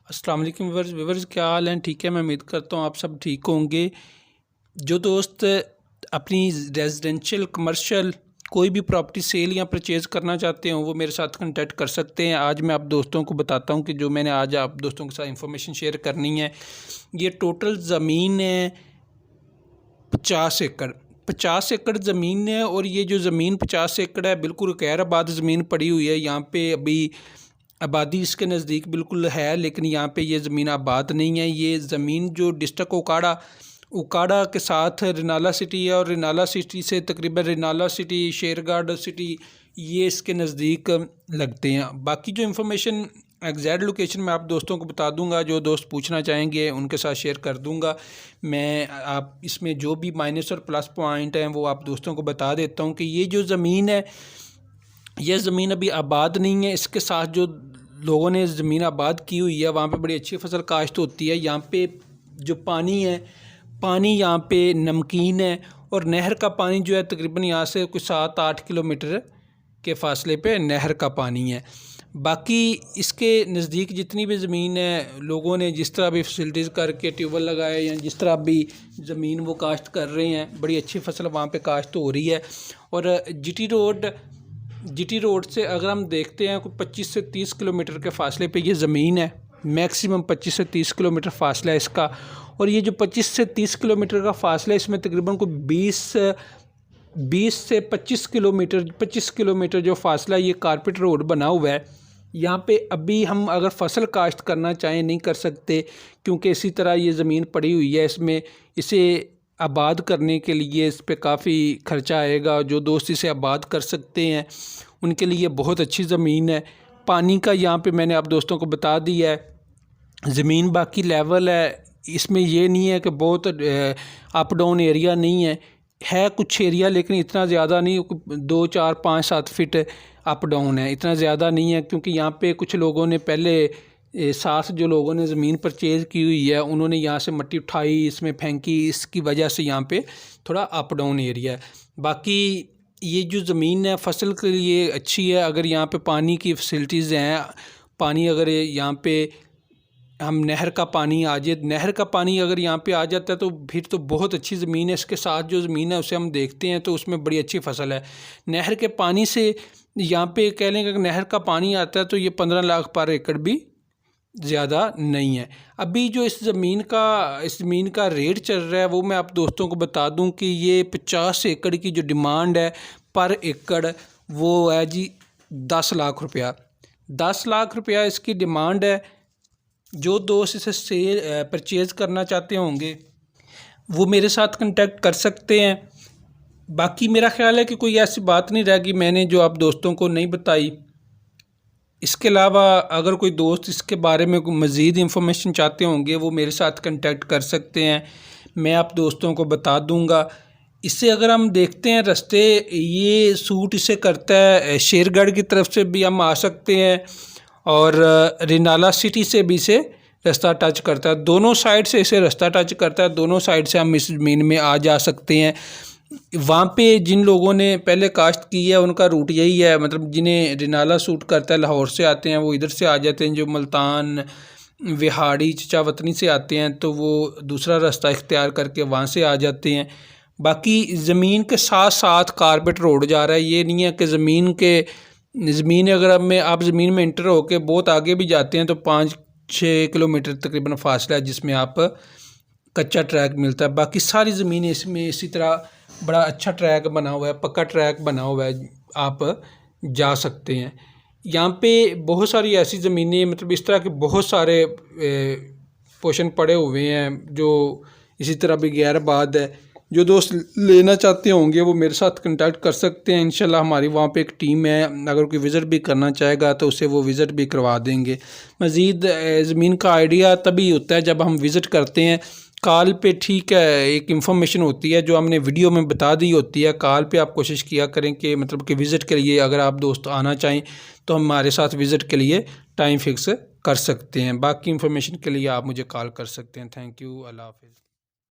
अस्सलाम वालेकुम व्यूअर्स, क्या हाल हैं? ठीक है, मैं उम्मीद करता हूँ आप सब ठीक होंगे। जो दोस्त अपनी रेजिडेंशियल कमर्शियल कोई भी प्रॉपर्टी सेल या परचेज़ करना चाहते हो वो मेरे साथ कांटेक्ट कर सकते हैं। आज मैं आप दोस्तों को बताता हूँ कि जो मैंने आज आप दोस्तों के साथ इंफॉर्मेशन शेयर करनी है। ये टोटल ज़मीन है 50 एकड़। 50 एकड़ ज़मीन है और ये जो ज़मीन 50 एकड़ है बिल्कुल गैर आबाद ज़मीन पड़ी हुई है। यहाँ पे अभी आबादी इसके नज़दीक बिल्कुल है, लेकिन यहाँ पे ये ज़मीन आबाद नहीं है। ये ज़मीन जो डिस्ट्रिक्ट उकाड़ा के साथ रिनाला सिटी है और रिनाला सिटी से तकरीबन रिनाला सिटी, शेरगढ़ सिटी ये इसके नज़दीक लगते हैं। बाकी जो इन्फॉर्मेशन एग्जैक्ट लोकेशन मैं आप दोस्तों को बता दूंगा, जो दोस्त पूछना चाहेंगे उनके साथ शेयर कर दूंगा। मैं आप इसमें जो भी माइनस और प्लस पॉइंट हैं वो आप दोस्तों को बता देता हूँ कि ये जो ज़मीन है यह ज़मीन अभी आबाद नहीं है। इसके साथ जो लोगों ने ज़मीन आबाद की हुई है वहाँ पे बड़ी अच्छी फसल काश्त होती है। यहाँ पे जो पानी है, पानी यहाँ पे नमकीन है और नहर का पानी जो है तकरीबन यहाँ से कुछ 7-8 किलोमीटर के फासले पे नहर का पानी है। बाकी इसके नज़दीक जितनी भी ज़मीन है लोगों ने जिस तरह भी फैसिलिटीज़ करके ट्यूबवेल लगाए या जिस तरह भी ज़मीन वो काश्त कर रहे हैं, बड़ी अच्छी फसल वहाँ पे काश्त हो रही है। और जीटी रोड से अगर हम देखते हैं कोई 25 से 30 किलोमीटर के फासले पे ये ज़मीन है। मैक्सिमम 25 से 30 किलोमीटर फासला है इसका। और ये जो 25 से 30 किलोमीटर का फासला है इसमें तकरीबन कोई 20 से 25 किलोमीटर जो फासला ये कारपेट रोड बना हुआ है। यहाँ पे अभी हम अगर फसल काश्त करना चाहें नहीं कर सकते, क्योंकि इसी तरह ये ज़मीन पड़ी हुई है। इसमें इसे आबाद करने के लिए इस पे काफ़ी ख़र्चा आएगा। जो दोस्त इसे आबाद कर सकते हैं उनके लिए बहुत अच्छी ज़मीन है। पानी का यहाँ पे मैंने आप दोस्तों को बता दिया है। ज़मीन बाकी लेवल है, इसमें ये नहीं है कि बहुत अप डाउन एरिया नहीं है कुछ एरिया, लेकिन इतना ज़्यादा नहीं, 2, 4, 5, 7 फीट अप डाउन है, इतना ज़्यादा नहीं है। क्योंकि यहाँ पे कुछ लोगों ने पहले साथ जो लोगों ने ज़मीन परचेज़ की हुई है उन्होंने यहाँ से मिट्टी उठाई, इसमें फेंकी, इसकी वजह से यहाँ पे थोड़ा अप डाउन एरिया है। बाकी ये जो ज़मीन है फसल के लिए अच्छी है। अगर यहाँ पे पानी की फैसिलिटीज़ हैं, पानी अगर यहाँ पे हम नहर का पानी आ जाए, नहर का पानी अगर यहाँ पे आ जाता है तो फिर तो बहुत अच्छी ज़मीन है। इसके साथ जो ज़मीन है उसे हम देखते हैं तो उसमें बड़ी अच्छी फसल है। नहर के पानी से यहाँ पे कह लें कि नहर का पानी आता है तो ये 15 लाख पर एकड़ भी ज़्यादा नहीं है। अभी जो इस ज़मीन का रेट चल रहा है वो मैं आप दोस्तों को बता दूं कि ये 50 एकड़ की जो डिमांड है पर एकड़ वो है जी 10 लाख रुपया। 10 लाख रुपया इसकी डिमांड है। जो दोस्त इसे परचेज़ करना चाहते होंगे वो मेरे साथ कांटेक्ट कर सकते हैं। बाकी मेरा ख़्याल है कि कोई ऐसी बात नहीं रहेगी मैंने जो आप दोस्तों को नहीं बताई। इसके अलावा अगर कोई दोस्त इसके बारे में मज़ीद इंफॉर्मेशन चाहते होंगे वो मेरे साथ कांटेक्ट कर सकते हैं, मैं आप दोस्तों को बता दूंगा। इससे अगर हम देखते हैं रास्ते, ये सूट इसे करता है शेरगढ़ की तरफ से भी हम आ सकते हैं और रिनाला सिटी से भी इसे रास्ता टच करता है। दोनों साइड से इसे रास्ता टच करता है, दोनों साइड से हम इस ज़मीन में आ जा सकते हैं। वहाँ पे जिन लोगों ने पहले काश्त की है उनका रूट यही है, मतलब जिन्हें रिनाला सूट करता है लाहौर से आते हैं वो इधर से आ जाते हैं। जो मुल्तान, विहाड़ी, चचावतनी से आते हैं तो वो दूसरा रास्ता इख्तियार करके वहाँ से आ जाते हैं। बाकी ज़मीन के साथ साथ कारपेट रोड जा रहा है। ये नहीं है कि ज़मीन अगर आप ज़मीन में इंटर होकर बहुत आगे भी जाते हैं तो 5-6 किलोमीटर तकरीबन फासला है जिसमें आप कच्चा ट्रैक मिलता है। बाकी सारी ज़मीन इसमें इसी तरह बड़ा अच्छा ट्रैक बना हुआ है, पक्का ट्रैक बना हुआ है, आप जा सकते हैं। यहाँ पे बहुत सारी ऐसी ज़मीनें, मतलब इस तरह के बहुत सारे पोर्शन पड़े हुए हैं जो इसी तरह भी गैर आबाद है। जो दोस्त लेना चाहते होंगे वो मेरे साथ कांटेक्ट कर सकते हैं। इंशाल्लाह हमारी वहाँ पे एक टीम है, अगर कोई विज़िट भी करना चाहेगा तो उसे वो विज़िट भी करवा देंगे। मज़ीद ज़मीन का आइडिया तभी होता है जब हम विज़िट करते हैं। कॉल पे ठीक है एक इंफॉर्मेशन होती है जो हमने वीडियो में बता दी होती है। कॉल पे आप कोशिश किया करें कि मतलब कि विज़िट के लिए अगर आप दोस्त आना चाहें तो हमारे साथ विज़िट के लिए टाइम फिक्स कर सकते हैं। बाकी इंफॉर्मेशन के लिए आप मुझे कॉल कर सकते हैं। थैंक यू, अल्लाह हाफ़िज़।